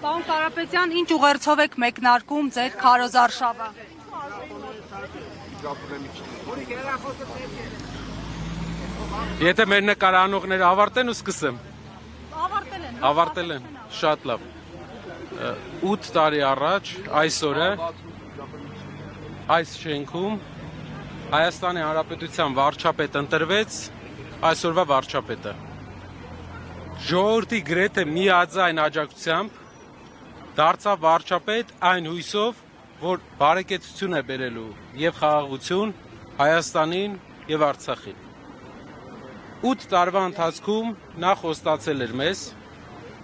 Պարոն Կարապետյան, ինչ ուղերձով եք մեկնարկում ձեր քարոզարշավը։ Եթե մեր նկարանողները ավարտեն ու սկսեմ։ Ավարտել են, շատ լավ։ 8 տարի առաջ այսօրը այս շենքում Հայաստանի Հանրապետության վարչապետ ընտրվեց այսօրվա վարչապետը։ Ժողովրդի գրեթե միաձայն աջակցությամբ դարձավ վարչապետ այն հույսով, որ բարեկեցություն է բերելու եւ խաղաղություն Հայաստանին եւ Արցախին։ 8 տարվա ընթացքում նա խոստացել էր մեզ,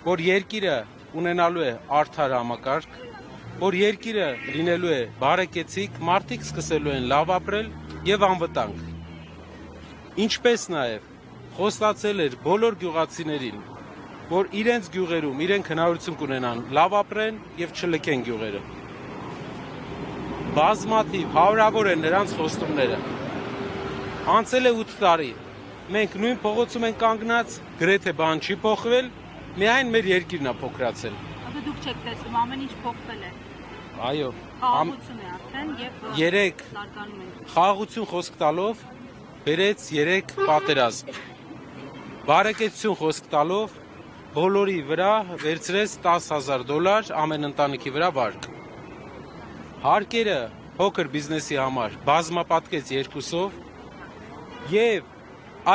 որ երկիրը ունենալու է արդար համակարգ, որ երկիրը լինելու է բարեկեցիկ, մարդիկ սկսելու են լավ ապրել եւ անվտանգ։ Ինչպես նաեւ խոստացել էր բոլոր գյուղացիներին, որ իրենց գյուղերում իրենք հնարավորություն կունենան լավ ապրեն եւ չլքեն գյուղերը։ Բազմաթիվ հարյուրավոր են նրանց խոստումները։ Անցել է 8 տարի։ Մենք նույն փողոցում ենք կանգնած, գրեթե բան չի փոխվել, միայն մեր երկիրն է փոքրացել։ Ապա դուք չեք տեսնում, ամեն ինչ փոխվել է։ Այո, խաղաղություն է արդեն եւ զարգանում է։ Խաղաղություն խոսք տալով բերեց 3 պատերազմ։ Բարեկեցություն խոսք տալով բոլորի վրա վերցրեց $10,000 ամեն ընտանիքի վրա վարկ։ Հարկերը փոքր բիզնեսի համար բազմապատկեց 2-ով եւ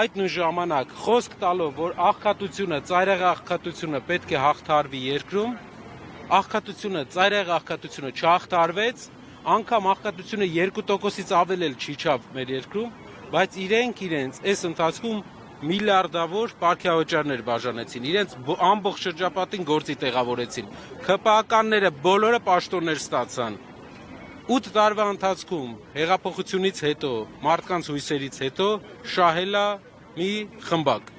այդ նույն ժամանակ խոսք տալով, որ աղքատությունը, ծայրահեղ աղքատությունը պետք է հաղթարվի երկրում, աղքատությունը, ծայրահեղ աղքատությունը չհաղթարվեց, անգամ աղքատությունը 2%-ից ավել էլ չիջավ մեր երկրում, բայց իրենց այս ընթացքում միլիարդավոր պարգևաճարներ բաժանեցին, իրենց ամբողջ շրջապատին գործի տեղավորեցին, ՔՊԱ-կանները բոլորը պաշտոններ ստացան։ 8 տարվա ընթացքում հեղափոխությունից հետո, մարդկանց հույսերից հետո շահել է մի խմբակ։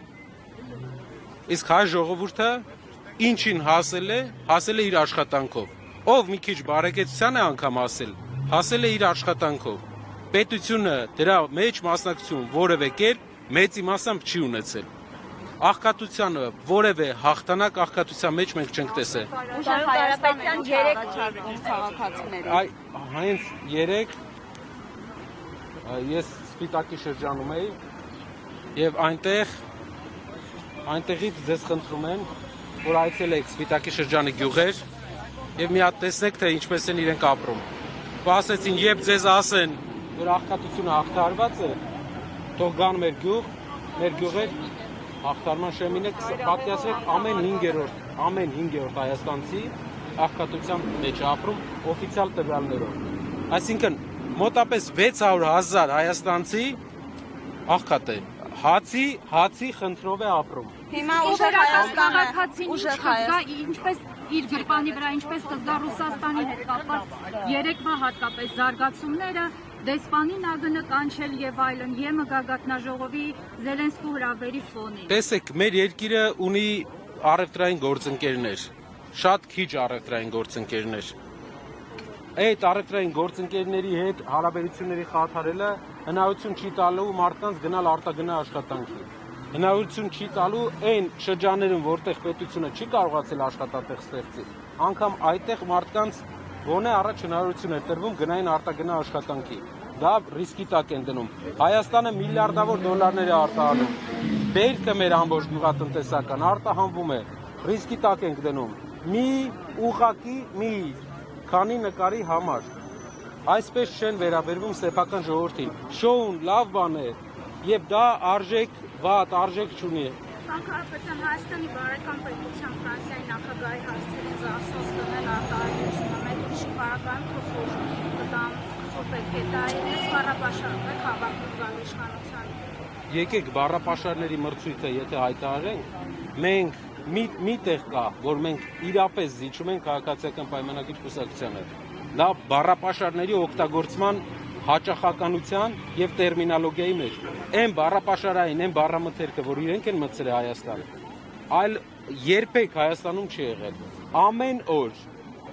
Իսկ հայ ժողովուրդը ինչին հասել է իր աշխատանքով։ Ով մի քիչ բարեկեցության է անգամ հասել է իր աշխատանքով։ Պետությունը դրա մեջ մասնակցություն որևէ կերպ մեծի մասամբ չի ունեցել։ Աղքատությանը որևէ հաղթանակ աղքատության մեջ մենք չենք տեսել։ Հայաստան 3 քաղաքացիների։ Հենց 3 ես Սպիտակի շրջանում էի եւ այնտեղից ձեզ խնդրում եմ, որ այցելեք Սպիտակի շրջանի գյուղեր եւ մի հատ տեսնեք, թե ինչպես են իրենք ապրում։ Ասեցին, երբ ձեզ ասեն, որ աղքատությունը հաղթարված է, թող գան մեր գյուղեր հաղթարման շեմին է, պատկերացրեք ամեն 5-րդ հայաստանցի աղքատության մեջ ապրում օֆիցիալ տվյալներով։ Այսինքն մոտապես 600,000 հայաստանցի աղքատ է, հացի խնդրով է ապրում։ Հիմա ուժեղ Հայաստանը ինչպես իր գրպանի վրա ինչպես կզգա Ռուսաստանի հետ կապված երեկվա հատկապես զարգացումները, դեսպանին ԱԳՆ կանչել եւ այլն, ԵՄ գագաթնաժողովի Զելենսկու հրավերի ֆոնին։ Տեսեք, մեր երկիրը ունի առևտրային գործընկերներ, շատ քիչ առևտրային գործընկերներ։ Այդ առևտրային գործընկերների հետ հարաբերությունների խաթարելը հնարավորություն չի տալու մարդկանց գնալ արտագնա աշխատանքի։ Հնարավորություն չի տալու այն շրջաններում, որտեղ պետությունը չի կարողացել աշխատատեղ ստեղծի, անգամ այդտեղ մարդկանց գոնե առաջ հնարավորություն է տրվում գնային արտագնա աշխատանքի։ Դա ռիսկի տակ են դնում։ Հայաստանը միլիարդավոր դոլարներ է արտահանում։ Բերքը մեր ամբողջ գյուղատնտեսական արտահանվում է։ Ռիսկի տակ ենք դնում։ Մի քանի նկարի համար։ Այսպես չեն վերաբերվում սեփական ժողովրդին։ Շոուն լավ բան է, եւ դա վատ արժեք չունի։ Անկախության Հայաստանի բարեկամ պետության Ֆրանսիայի նախագահի հասցրեց ասոց տնել արտահայտությունը մեկ ուրիշի բարակայում փոխուր կտամ պետք է դա այս բառապաշարում եք հավակնում գալ իշխանության։ Եկեք բառապաշարների մրցույթը եթե հայտարարենք, մենք մի տեղ կա, որ մենք իրապես զիջում ենք քաղաքացիական պայմանագիր կուսակցությանը։ Դա բառապաշարների օգտագործման հաճախականության եւ տերմինոլոգիայի մեջ։ Այն բառապաշարային, այն բառամթերքը, որ իրենք են մտցրել Հայաստան, այլ երբեք Հայաստանում չի եղել։ Ամեն օր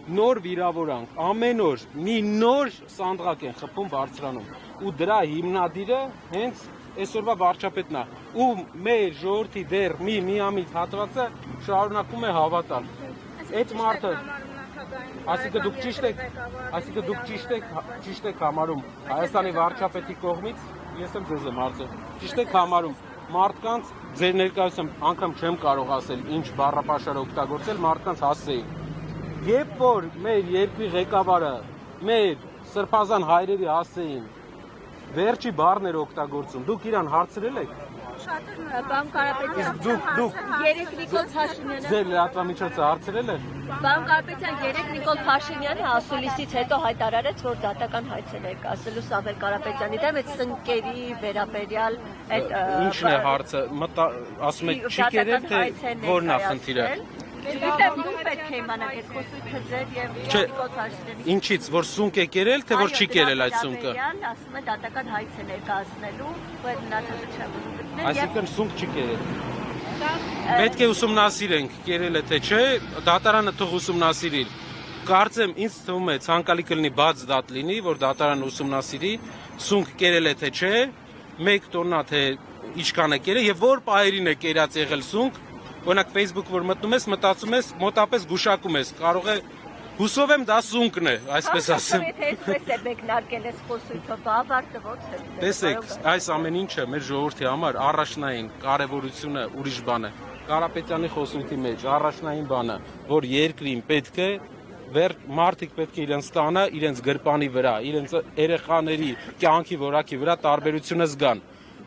նոր վիրավորանք, ամեն օր մի նոր սանդղակ են խփում բարձրանում։ Ու դրա հիմնադիրը հենց այսօրվա վարչապետն է, ու մեր ժողովրդի դեռ մի ամիս հատվածը շարունակում է հավատալ։ Այդ մարդը Այսինքն դուք ճիշտ եք համարում Հայաստանի վարչապետի կողմից, ես եմ ձեզ եմ հարցը, ճիշտ եք համարում մարդկանց ձեր ներկայությամբ անգամ չեմ կարող ասել ինչ բառապաշար օգտագործել, մարդկանց հասցեին։ Երբ որ մեր երկրի ղեկավարը մեր սրբազան հայրերի հասցեին վերջի բառներ օգտագործում, դուք իրան հարցրել եք։ Պարոն Կարապետյան, Դուք երեք Նիկոլ Փաշինյանը ձեր լրատվամիջոցը հարցրել եք։ Պարոն Կարապետյան, երեք Նիկոլ Փաշինյանը ասուլիսից հետո հայտարարեց, որ դատական հայց է ներկայացնելու Սամվել Կարապետյանի դեմ այդ սնկերի վերաբերյալ այդ Ինչն է հարցը, ասում եք չի կերել, թե որն է խնդիրը։ Գիտեմ, դուք պետք է իմանաք այդ խոսույթը ձեր եւ Նիկոլ Փաշինյանի Ինչից, որ սունկ է կերել, թե որ չի կերել այդ սունկը։ Ասում է դատական հայց է ներկայացնելու, որ մնացածը չեմ գտնել։ Այսինքն սունկ չի կերել։ Պետք է ուսումնասիրենք, կերել է թե չէ, դատարանը թող ուսումնասիրի։ Կարծեմ, ինձ թվում է ցանկալի կլինի բաց դատ լինի, որ դատարանը ուսումնասիրի, սունկ կերել է թե չէ, 1 տոննա թե ինչքան է կերել եւ որ պահերին է կերած եղել սունկ։ Օրինակ Facebook որ մտնում ես, մտածում ես, մոտապես գուշակում ես, կարող է հուսով եմ դա սունկն է, այսպես ասեմ։ Այսպես է մեկնարկել այս խոսույթը, բավարարը ո՞ց է։ Տեսեք, այս ամեն ինչը մեր ժողովրդի համար առաջնային կարևորությունը ուրիշ բան է։ Կարապետյանի խոսույթի մեջ առաջնային բանը, որ երկրին պետք է մարդիկ պետք է իրենց տանը, իրենց գրպանի վրա, իրենց երեխաների կյանքի որակի վրա տարբերությունը զգան։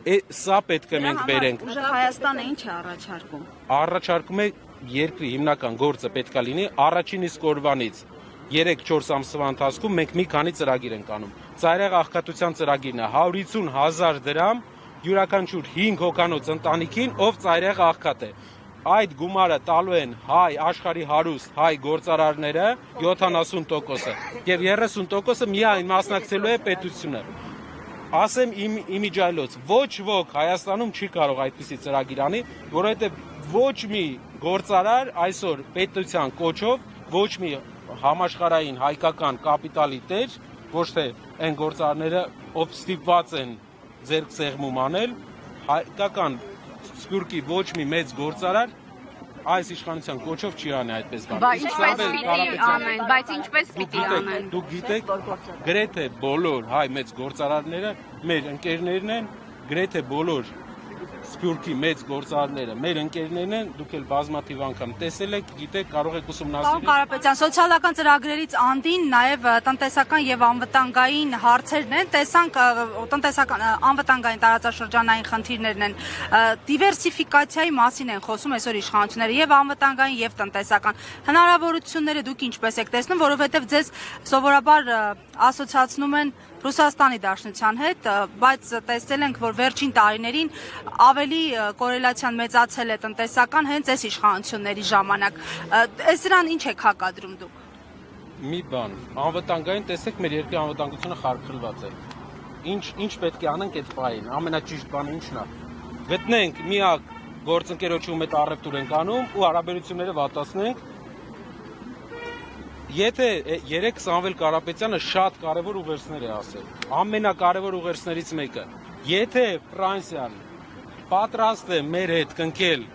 Սա պետք է մենք բերենք։ Ուժեղ Հայաստանը ինչ է առաջարկում։ Առաջարկում է երկրի հիմնական գործը պետքա լինի առաջին իսկ օրվանից 3-4 ամսվա ընթացքում մենք մի քանի ծրագիր ենք անում։ Ծայրահեղ աղքատության ծրագիրն է 150,000 դրամ յուրաքանչյուր 5 հոգանոց ընտանիքին, ով ծայրահեղ աղքատ է։ Այդ գումարը տալու են հայ աշխարհի հարուստ հայ գործարարները 70%-ը եւ 30%-ը միայն մասնակցելու է պետությունը։ Ասեմ իմիջայլոց, ոչ ոք Հայաստանում չի կարող այդպիսի ծրագիր անի, որովհետեւ ոչ մի գործարար այսօր պետության կոչով, ոչ մի համաշխարհային հայկական կապիտալի տեր, ոչ թե այն գործարարները, ով ստիպված են ձեռք սեղմում անել, հայկական սպյուրքի ոչ մի մեծ գործարար այս իշխանության կոչով չի անի այդպես բան։ Բայց ինչպես պիտի անեն։ Դուք գիտեք, գրեթե բոլոր հայ մեծ գործարարները մեր ընկերներն են, գրեթե բոլոր սպյուրքի մեծ գործարարները մեր ընկերներն են, դուք էլ բազմաթիվ անգամ տեսել եք, գիտեք, կարող եք ուսումնասիրել։ Պարոն Կարապետյան, սոցիալական ծրագրերից անդին նաև տնտեսական եւ անվտանգային հարցերն են, տեսանք տնտեսական անվտանգային տարածաշրջանային խնդիրներն են, դիվերսիֆիկացիայի մասին են խոսում այսօր իշխանությունները եւ անվտանգային եւ տնտեսական հնարավորությունները դուք ինչպես եք տեսնում, որովհետեւ ձեզ սովորաբար ասոցիացնում են Ռուսաստանի Դաշնության հետ, բայց տեսել ենք, որ վերջին տարիներին ավելի կորելացիան մեծացել է տնտեսական հենց այս իշխանությունների ժամանակ։ Այս դրան ինչ եք հակադրում դուք։ Մի բան, անվտանգային տեսեք մեր երկրի անվտանգությունը խարխլված է։ Ինչ պետք է անենք այդ պահին, ամենաճիշտ բանը ինչն է։ Գտնենք միակ գործընկերոջի ում հետ առևտուր ենք անում ու հարաբերությունները վատացնենք։ Եթե երեք Սամվել Կարապետյանը շատ կարևոր ուղերձներ է ասել, ամենակարևոր ուղերձներից մեկը, եթե Ֆրանսիան պատրաստ է մեր հետ կնքել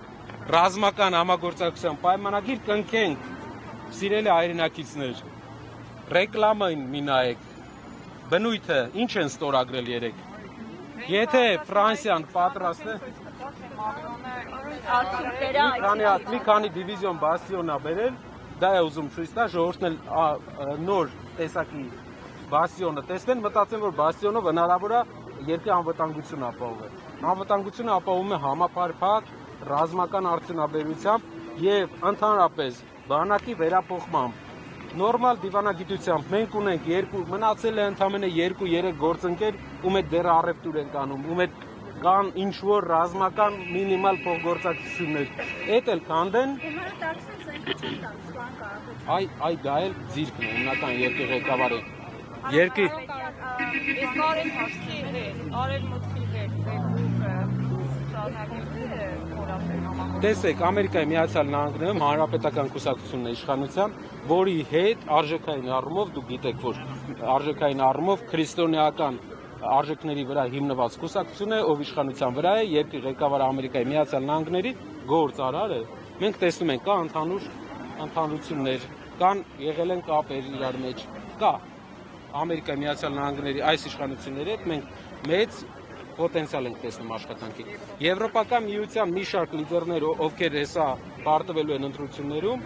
ռազմական համագործակցության պայմանագիր, կնքենք, սիրելի հայրենակիցներ, ռեկլամային մի նայեք, բնույթը ինչ են ստորագրել երեք, եթե Ֆրանսիան պատրաստ է, մի քանի դիվիզիոն բաստիոն է բերել, դա է ուզում ցույց տա, ժողովուրդն էլ նոր տեսակի բաստիոնը տեսնեն, մտածեն, որ բաստիոնով հնարավոր է երկրի անվտանգությունը ապահովել։ Անվտանգությունը ապահովում է համապարփակ ռազմական արդյունաբերությամբ եւ ընդհանրապես բանակի վերափոխմամբ։ Նորմալ դիվանագիտությամբ մենք ունենք մնացել է ընդամենը 2-3 գործընկեր, ում հետ դեռ առևտուր ենք անում, ում հետ կան ինչ-որ ռազմական մինիմալ փոխգործակցություններ։ Էդ էլ կանդեն Այ դա էլ ձիրքն է, հիմնական երկրի ղեկավարը։ Երկրի Իսկ արևմուտքի հետ Տեսեք, Ամերիկայի Միացյալ Նահանգներում հանրապետական կուսակցությունն է իշխանության, որի հետ արժեքային առումով, դուք գիտեք, որ արժեքային առումով քրիստոնեական արժեքների վրա հիմնված կուսակցություն է, ով իշխանության վրա է, երկրի ղեկավարը Ամերիկայի Միացյալ Նահանգների գործարար է։ Մենք տեսնում ենք կա ընդհանրություններ, կան եղել են կապեր իրար մեջ, կա Ամերիկայի Միացյալ Նահանգների այս իշխանությունների հետ մենք մեծ պոտենցիալ ենք տեսնում աշխատանքի։ Եվրոպական միության մի շարք լիդերներ, ովքեր հեսա պարտվելու են ընտրություններում,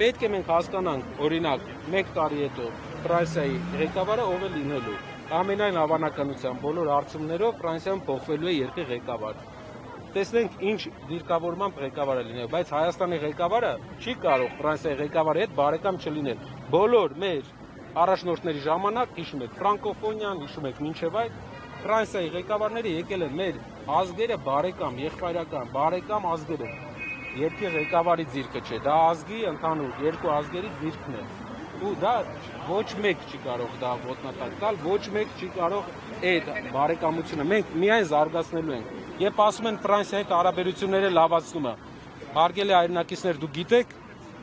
պետք է մենք հասկանանք, օրինակ, 1 տարի հետո Ֆրանսիայի ղեկավարը ով է լինելու։ Ամենայն հավանականությամբ բոլոր հարցումներով Ֆրանսիան փոխվելու է երկրի ղեկավար։ Տեսնենք ինչ դիրքավորմամբ ղեկավարը լինել, բայց Հայաստանի ղեկավարը չի կարող Ֆրանսիայի ղեկավարի հետ բարեկամ չլինել։ Բոլոր մեր առաջնորդների ժամանակ, հիշում եք ֆրանկոֆոնիան, հիշում եք մինչև այդ Ֆրանսիայի ղեկավարները եկել են մեր ազգերը բարեկամ, եղբայրական, բարեկամ ազգերը։ Երկրի ղեկավարի ձիրքը չէ, դա ազգի ընդհանուր երկու ազգերի ձիրքն է։ Ու դա ոչ մեկ չի կարող դա ոտնատակ տալ, ոչ մեկ չի կարող այդ բարեկամությունը մենք միայն զարգացնելու ենք։ Երբ ասում են Ֆրանսիայի հետ հարաբերությունները լավացնումը, հարգելի հայրենակիցներ, դուք գիտեք,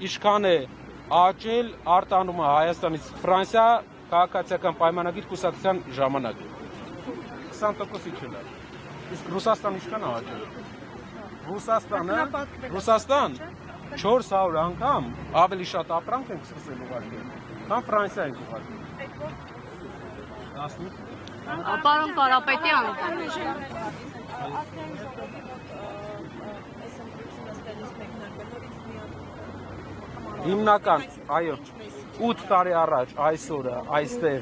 ինչքան է աճել արտանումը Հայաստանից Ֆրանսիա քաղաքացիական պայմանագիր կուսակցության ժամանակ 20%-ի չէ։ Իսկ Ռուսաստանը ինչքան է աճել։ Ռուսաստան 400 անգամ ավելի շատ ապրանք ենք սկսել ուղարկել, քան Ֆրանսիա ենք ուղարկել։ Պարոն Կարապետյան, Հիմնական, այո, 8 տարի առաջ այսօրը այստեղ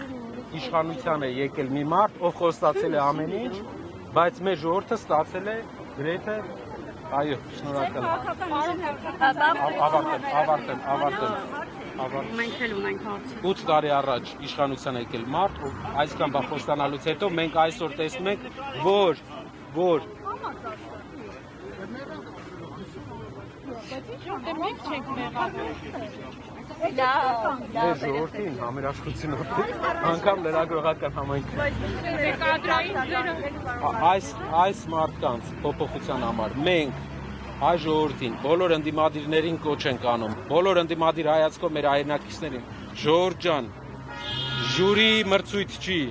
իշխանության է եկել մի մարդ, ով խոստացել է ամեն ինչ, բայց մեր ժողովուրդը ստացել է գրեթե, այո, շնորհակալ եմ, մենք էլ ունենք հարց։ 8 տարի առաջ իշխանության է եկել մարդ, ով այսքան բան խոստանալուց հետո մենք այսօր տեսնում ենք, որ Մեր ժողովրդին համերաշխությունով անգամ լրագրողական համայնքում այս մարդկանց փոփոխության համար մենք հայ ժողովրդին, բոլոր ընդդիմադիրներին կոչ ենք անում, բոլոր ընդդիմադիր հայացքով մեր հայրենակիցներին, ժողովուրդ ջան, ժյուրի մրցույթ չի,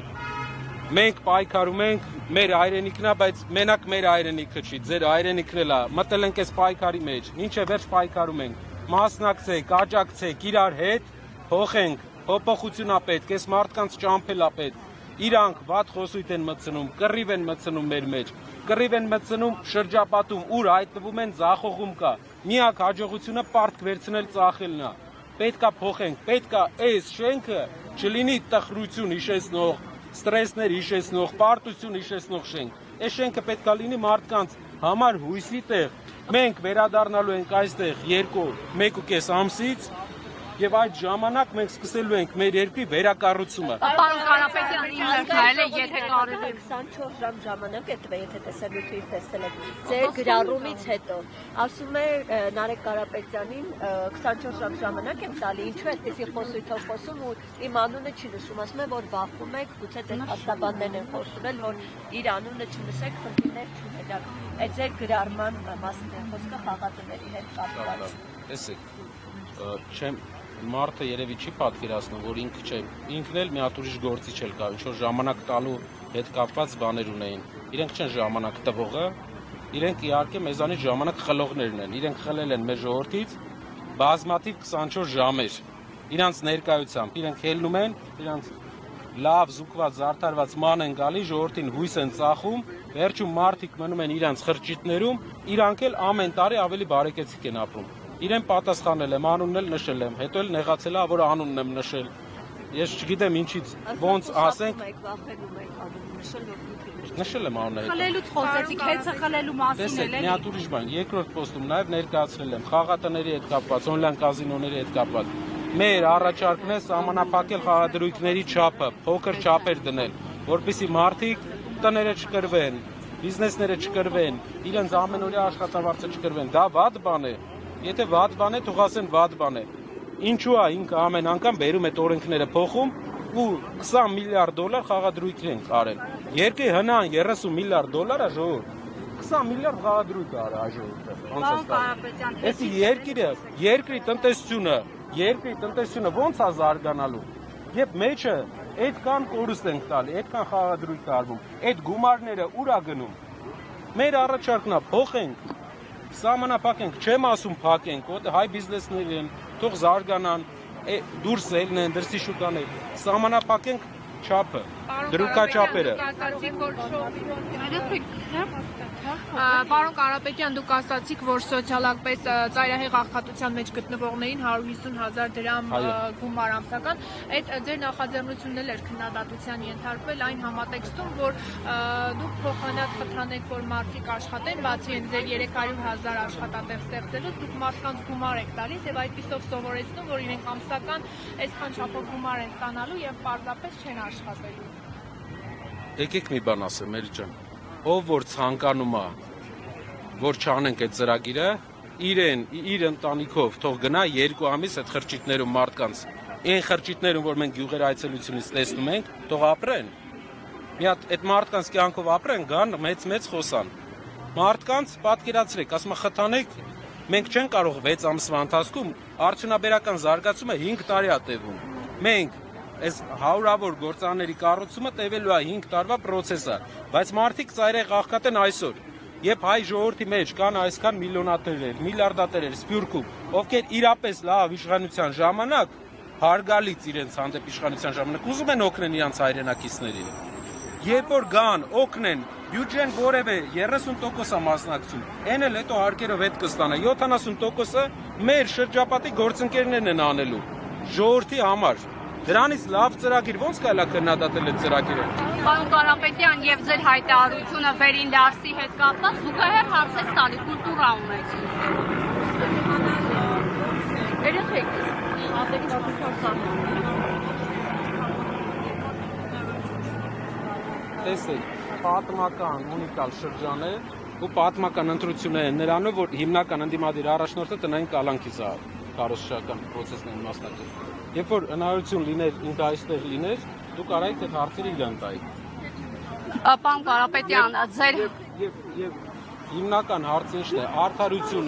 մենք պայքարում ենք, մեր հայրենիքն է, բայց մենակ մեր հայրենիքը չի, ձեր հայրենիքն էլ է, մտել ենք այս պայքարի մեջ, ինչը վերջ պայքարում ենք, մասնակցեք, աջակցեք իրար հետ, փոխենք, փոփոխություն է պետք, այս մարդկանց ճամփել է պետք, իրանք վատ խոսույթ են մտցնում, կռիվ են մտցնում մեր մեջ, կռիվ են մտցնում շրջապատում, ուր հայտնվում են ձախողում կա, միակ հաջողությունը պարտք վերցնել ծախելն է, պետքա փոխենք, պետքա այս շենքը չլինի տխրություն հիշեցնող, ստրեսներ հիշեցնող, պարտություն հիշեցնող շենք, այս շենքը պետքա լինի մարդկանց համար հույսի տեղ, մենք վերադառնալու ենք այստեղ 1.5 ամսից եւ այդ ժամանակ մենք սկսելու ենք մեր երկրի վերակառուցումը։ Պարոն Կարապետյան, ինձ նայել է, եթե կարելի 24 ժամ ժամանակ է տվել, եթե տեսանյութի տեսել եք ձեր գրառումից հետո։ Ասում է Նարեկ Կարապետյանին 24 ժամ ժամանակ եմ տալի, ինչու է այդպեսի խոսույթով խոսում ու իմ անունը չի նշում, ասում է որ բախվում եք, գուցե դեռ հաստաբաններն են խոսում, որ իր անունը չնշեք, խնդիրներ չունենաք։ Այդ ձեր գրառման մասն է խոսքը խաղատների հետ կապված։ Տեսեք, չեմ Մարդը երևի չի պատկերացնում, որ ինքը չէ, ինքն էլ մի հատ ուրիշ գործի չէ կա, ինչ որ ժամանակ տալու հետ կապված բաներ ունեին։ Իրենք չեն ժամանակ տվողը, իրենք իհարկե մեզանից ժամանակ խլողներն են։ Իրենք խլել են մեր ժողովրդից բազմաթիվ 24 ժամեր։ Իրանց ներկայությամբ իրենք ելնում են, իրանց լավ զուգված զարդարված ման են գալի, ժողովրդին հույս են ծախում, վերջում մարդիկ մնում են իրանց խրճիթներում, իրանք էլ ամեն տարի ավելի բարեկեցիկ են ապրում։ Իրեն պատասխանել եմ, անունն էլ նշել եմ, հետո էլ նեղացել է, որ անունն եմ նշել։ Ես չգիտեմ ինչից, ոնց ասենք։ Նշել եմ անունը։ Խլելուց խոսեցիք, հեծը խլելու մասին էլ էլի։ Մի հատ ուրիշ բան, երկրորդ պոստում նաև ներկայացրել եմ խաղատների հետ կապված, օնլայն կազինոների հետ կապված։ Մեր առաջարկն է սահմանափակել խաղադրույքների չափը, փոքր չափեր դնել, որպեսզի մարդիկ տները չկրվեն, բիզնեսները չկրվեն, իրենց ամենօրյա աշխատավարձը չկրվեն։ Դա վատ բան է։ Եթե վատ բան է, թող ասեն վատ բան է։ Ինչու է ինքը ամեն անգամ բերում այդ օրենքները փոխում ու 20 միլիարդ դոլար խաղադրույքներ են արել։ Երկրի հնան 30 միլիարդ դոլարը ժողովուրդ 20 միլիարդ խաղադրույք է արել ժողովուրդը։ Պարոն Կարապետյան, Էսի երկրի տնտեսությունը ո՞նց է զարգանալու։ Երբ մեջը այդքան կորուստ ենք տալի, այդքան խաղադրույք արվում, այդ գումարները ուր է գնում։ Մեր առաջարկն է փոխենք Սահմանափակենք, չեմ ասում փակենք, հայ բիզնեսներին, թող զարգանան, դուրս ելնեն, դրսի շուկաներ, սահմանափակենք չափը, դրուկաչափերը։ Պարոն Կարապետյան, դուք ասացիք, որ սոցիալապես ծայրահեղ աղքատության մեջ գտնվողներին 150,000 դրամ գումար ամսական, այդ ձեր նախաձեռնությունն էլ էր քննադատության ենթարկվել այն համատեքստում, որ դուք փոխանակ խթանեք, որ մարդիկ աշխատեն, բացի այն ձեր 300,000 աշխատատեղ ստեղծելուց, դուք մարդկանց գումար եք տալիս եւ այդպիսով սովորեցնում, որ իրենք ամսական այսքան չափով գումար են ստանալու եւ պարզապես չեն աշխատելու։ Եկեք մի բան ասեմ, Մերի ջան, ով որ ցանկանում է, որ չանենք այդ ծրագիրը, իր ընտանիքով թող գնա 2 ամիս այդ խրճիթներում մարդկանց, այն խրճիթներում, որ մենք գյուղեր այցելությունից տեսնում ենք, թող ապրեն։ Մի հատ այդ մարդկանց կյանքով ապրեն, գան մեծ խոսան։ Մարդկանց պատկերացրեք, ասում խթանեք, մենք չենք կարող 6 ամսվա ընթացքում արդյունաբերական զարգացումը 5 տարի է տևում։ Մենք այս հարյուրավոր գործարանների կառուցումը տևելու է 5 տարվա process է, բայց մարդիկ ծայրահեղ աղքատ են այսօր։ Երբ հայ ժողովրդի մեջ կան այսքան միլիոնատերեր, միլիարդատերեր Սփյուռքում, ովքեր իրապես լավ իշխանության ժամանակ, հարգալից իրենց հանդեպ իշխանության ժամանակ ուզում են օգնեն իրենց հայրենակիցներին։ Երբ որ գան, օգնեն, բյուջեն որևէ 30% մասնակցում, այն էլ հետո հարկերով հետ կստանա, 70%-ը մեր շրջապատի գործընկերներն են անելու, ժողովրդի համար։ Դրանից լավ ծրագիր ո՞նց կարելի է քննադատել այդ ծրագիրը։ Պարոն Կարապետյան, եւ ձեր հայտարարությունը վերին դարսի հետ կապված զուգահեռ հարցեր տալի կուլտուրա ունեցի։ Երեխեք, ավելի չափսան։ Տեսեք, պատմական ունիկալ շրջան է ու պատմական ընտրություններ են նրանով, որ հիմնական ընդդիմադիր առաջնորդը տնային կալանքից է քարոզչական process-ներին մասնակցել։ Երբ որ հնարավորություն լիներ ինքը այստեղ լիներ, դուք արայիք այդ հարցերը իրան տայիք։ Պարոն Կարապետյան, ձեր եւ հիմնական հարցը ինչն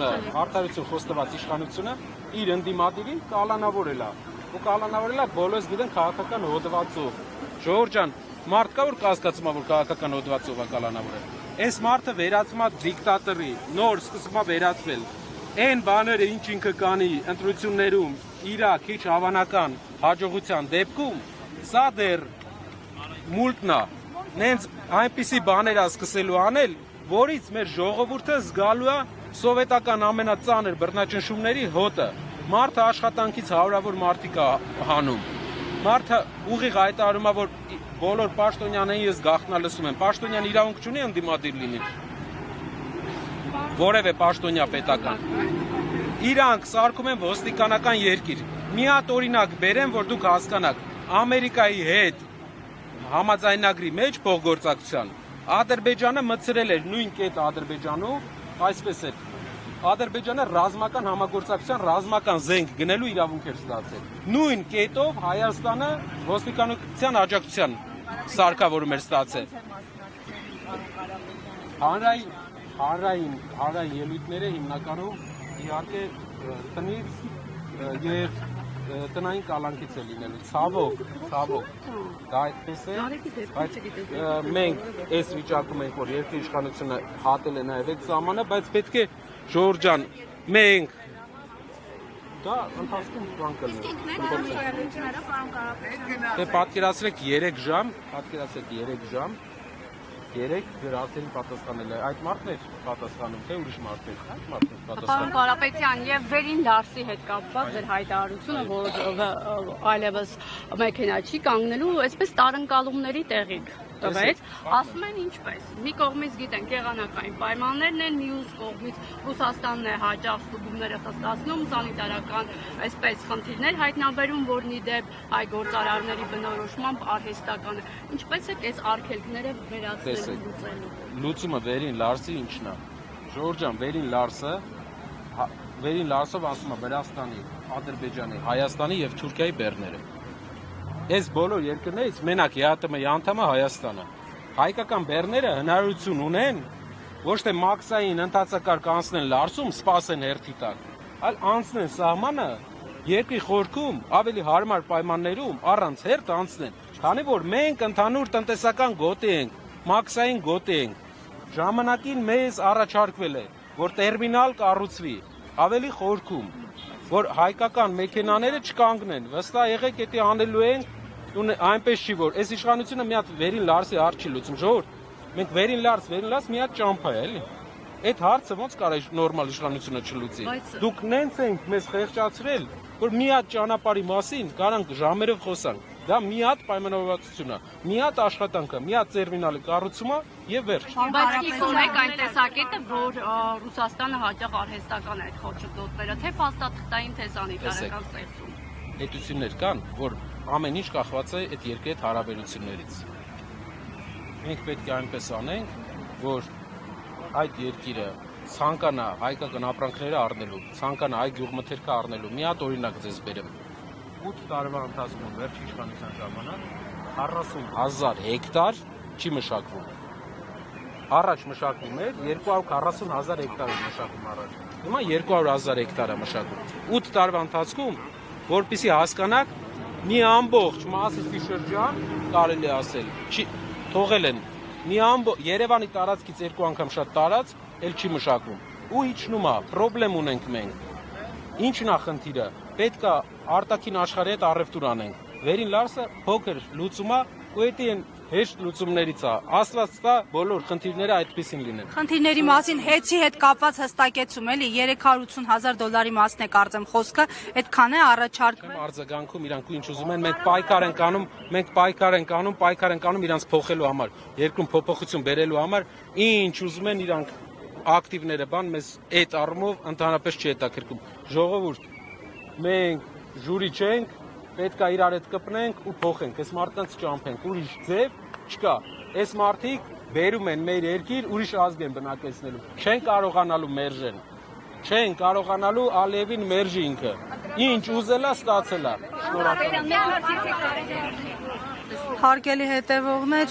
է, արդարություն խոստված իշխանությունը իր ընդդիմադիրին կալանավորել է։ Ու կալանավորել է բոլորս գիտեն քաղաքական հոդվածով։ Ժողովուրդ ջան, մարդ կա որ կասկածում է որ քաղաքական հոդվածով է կալանավորել։ Այս մարդը վերածվում է դիկտատորի, նոր սկսում է վերածվել։ Այն բաները ինչ ինքը կանի ընտրություններում իր քիչ հավանական հաջողության դեպքում սա դեռ մուլտնա նենց այնպիսի բաներ է սկսելու անել, որից մեր ժողովուրդը զգալու է սովետական ամենածանր բռնաճնշումների հոտը։ Մարդը աշխատանքից հարյուրավոր մարդիկ է հանում։ Մարդը ուղիղ հայտարարում է, որ բոլոր պաշտոնյաներին ես գաղտնալսում եմ։ Պաշտոնյան իրավունք չունի ընդդիմադիր լինի։ Որևէ պաշտոնյա պետական։ Իրանք սարքում են ոստիկանական երկիր։ Մի հատ օրինակ բերեմ, որ դուք հասկանաք։ Ամերիկայի հետ համաձայնագրի մեջ փոխգործակցության Ադրբեջանը մտցրել էր նույն կետը Ադրբեջանում, այսպես է։ Ադրբեջանը ռազմական համագործակցության ռազմական զենք գնելու իրավունք էր ստացել։ Նույն կետով Հայաստանը ոստիկանության աջակցության սարքավորում էր ստացել։ Հանրային ելույթները հիմնականում իհարկե տնից եւ տնային կալանքից է լինելու, ցավոք, դա այդպես է, բայց մենք այս վիճակում ենք, որ երկրի իշխանությունը հատել է նաև այդ սահմանը, բայց պետք է ժողովուրդ ջան, մենք դա ընթացքում բան կլինի։ Պատկերացրեք 3 ժամ, 3 ձեր հարցերին պատասխանել է։ Այդ մարդն էր պատասխանում, թե ուրիշ մարդ էր։ Այդ մարդն էր պատասխանում։ Պարոն Կարապետյան, եւ վերին դարսի հետ կապված ձեր հայտարարությունը, որ այլևս մեքենա չի կանգնելու, այսպես տարընկալումների տեղիք տվեց, ասում են ինչպես։ Մի կողմից գիտենք եղանակային պայմաններն են, մյուս կողմից Ռուսաստանն է հաճախ ստուգումները խստացնում, սանիտարական այսպես խնդիրներ հայտնաբերում, որն ի դեպ հայ գործարարների բնորոշմամբ արհեստական է։ Ինչպես է այս արգելքները վերացնելու լուծելու։ Լուծումը վերին լարսի ինչն է։ Ժողովուրդ ջան, վերին լարսով ասում է Վրաստանի, Ադրբեջանի, Հայաստանի եւ Թուրքիայի բեռները։ Այս բոլոր երկրներից մենակ ԵԱՏՄ-ի անդամը Հայաստանը։ Հայկական բեռները հնարավորություն ունեն ոչ թե մաքսային ընդհանցակարգ անցնեն լարսում, սպասեն հերթի տակ, այլ անցնեն սահմանը երկրի խորքում ավելի հարմար պայմաններում առանց հերթ անցնեն, քանի որ մենք ընդհանուր տնտեսական գոտի ենք, մաքսային գոտի ենք։ Ժամանակին մեզ առաջարկվել է, որ տերմինալ կառուցվի ավելի խորքում։ որ հայկական մեքենաները չկանգնեն։ Վստահ եղեք, դա անելու ենք, այնպես չի որ այս իշխանությունը մի հատ վերին լարսի հարց չի լուծում, ժողովուրդ։ Մենք վերին լարս մի հատ ճամփա է, էլի։ Այդ հարցը ոնց կարա նորմալ իշխանությունը չլուծի։ Դուք նենց ենք մեզ խեղճացրել, որ մի հատ ճանապարհի մասին կարանք ժամերով խոսանք։ Դա մի հատ պայմանավորվածություն է, մի հատ աշխատանք է, մի հատ տերմինալի կառուցումը եւ վերջ։ Բայց գիտում եք այն տեսակետը, որ Ռուսաստանը հաճախ արհեստական է այդ խոչընդոտները, թե փաստաթղթային, թե սանիտարական ստեղծում։ Հետություններ կան, որ ամեն ինչ կախված է այդ երկրի հետ հարաբերություններից։ Մենք պետք է այնպես անենք, որ այդ երկիրը ցանկանա հայկական ապրանքները առնելու, ցանկանա այ գյուղմթերքը առնելու։ Մի հատ օրինակ ձեզ բերեմ։ 8 տարվա ընթացքում վերջի իշխանության ժամանակ 40,000 հեկտար չի մշակվում։ Առաջ մշակվում էր 240,000 հեկտար մշակվում առաջ։ Հիմա 200,000 հեկտար է մշակվում։ 8 տարվա ընթացքում, որպեսզի հասկանաք, մի ամբողջ Մասիսի շրջան կարելի ասել, թողել են մի Երևանի տարածքից 2 անգամ շատ տարած, էլ չի մշակվում։ Ու իջնում է, խնդրեմ ունենք մենք։ Ինչն է խնդիրը։ Պետք է արտաքին աշխարհի հետ առևտուր անենք։ Վերին լարսը փոքր լուծում է, ու դա են հեշտ լուծումներից է։ Աստված տա բոլոր խնդիրները այդպեսին լինեն։ Խնդիրների մասին հեծի հետ կապված հստակեցում էլի $380,000 մասն է կարծեմ խոսքը, այդքան է առաջարկում։ Արձագանքում իրանք ինչ ուզում են, մենք պայքար ենք անում իրանց փոխելու համար, երկրում փոփոխություն բերելու համար, ինչ ուզում են իրանք ակտիվները բան մեզ այդ առումով ընդհանրապես չի հետաքրքրում։ Ժողովուրդ, մենք ժուրի չենք, պետք է իրար հետ կպնենք ու փոխենք, այս մարդկանց ճամփենք, ուրիշ ձև չկա։ Այս մարդիկ բերում են մեր երկիր, ուրիշ ազգ են բնակեցնելու։ Չեն կարողանալու մերժեն։ Չեն կարողանալու Ալիևին մերժի ինքը։ Ինչ ուզելա, ստացելա։ Շնորհակալ եմ։ Հարգելի հետևողներ,